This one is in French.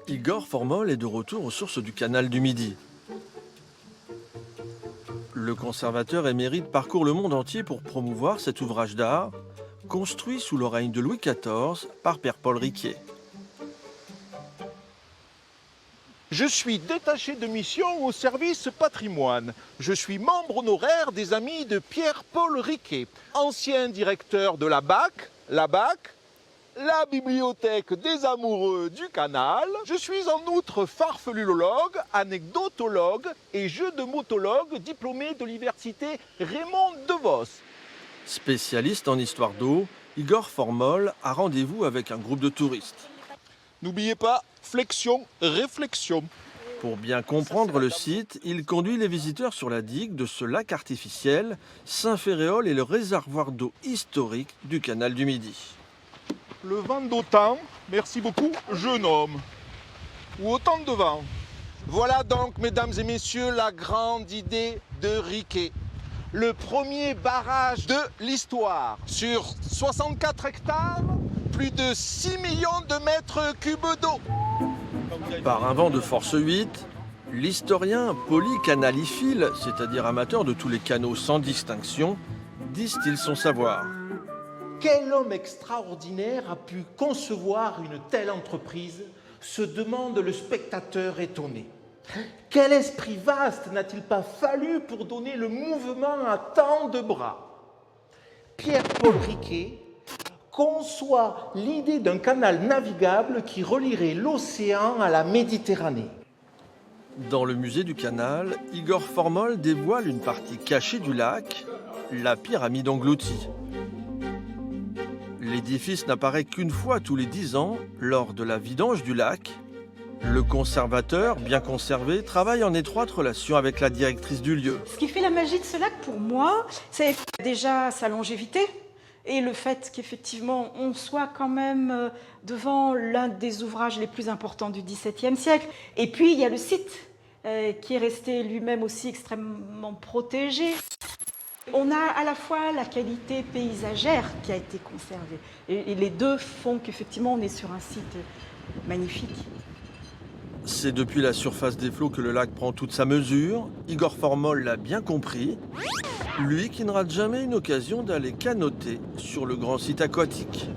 Igor Formol est de retour aux sources du canal du Midi. Le conservateur émérite parcourt le monde entier pour promouvoir cet ouvrage d'art, construit sous le règne de Louis XIV par Pierre-Paul Riquet. Je suis détaché de mission au service patrimoine. Je suis membre honoraire des Amis de Pierre-Paul Riquet, ancien directeur de la Bibliothèque des Amoureux du Canal. Je suis en outre farfelulologue, anecdotologue et jeu de motologue diplômé de l'université Raymond DeVos. Spécialiste en histoire d'eau, Igor Formol a rendez-vous avec un groupe de touristes. N'oubliez pas, flexion, réflexion. Pour bien comprendre le site, il conduit les visiteurs sur la digue de ce lac artificiel. Saint-Ferréol est le réservoir d'eau historique du canal du Midi. Le vent d'autant, merci beaucoup, jeune homme. Ou autant de vent. Voilà donc, mesdames et messieurs, la grande idée de Riquet. Le premier barrage de l'histoire. Sur 64 hectares, plus de 6 millions de mètres cubes d'eau. Par un vent de force 8, l'historien polycanaliphile, c'est-à-dire amateur de tous les canaux sans distinction, distille son savoir. Quel homme extraordinaire a pu concevoir une telle entreprise, se demande le spectateur étonné. Quel esprit vaste n'a-t-il pas fallu pour donner le mouvement à tant de bras? Pierre-Paul Riquet conçoit l'idée d'un canal navigable qui relierait l'océan à la Méditerranée. Dans le musée du canal, Igor Formol dévoile une partie cachée du lac, la pyramide engloutie. L'édifice n'apparaît qu'une fois tous les 10 ans, lors de la vidange du lac. Le conservateur, bien conservé, travaille en étroite relation avec la directrice du lieu. Ce qui fait la magie de ce lac pour moi, c'est déjà sa longévité et le fait qu'effectivement on soit quand même devant l'un des ouvrages les plus importants du XVIIe siècle. Et puis il y a le site qui est resté lui-même aussi extrêmement protégé. On a à la fois la qualité paysagère qui a été conservée et les deux font qu'effectivement on est sur un site magnifique. C'est depuis la surface des flots que le lac prend toute sa mesure. Igor Formol l'a bien compris. Lui qui ne rate jamais une occasion d'aller canoter sur le grand site aquatique.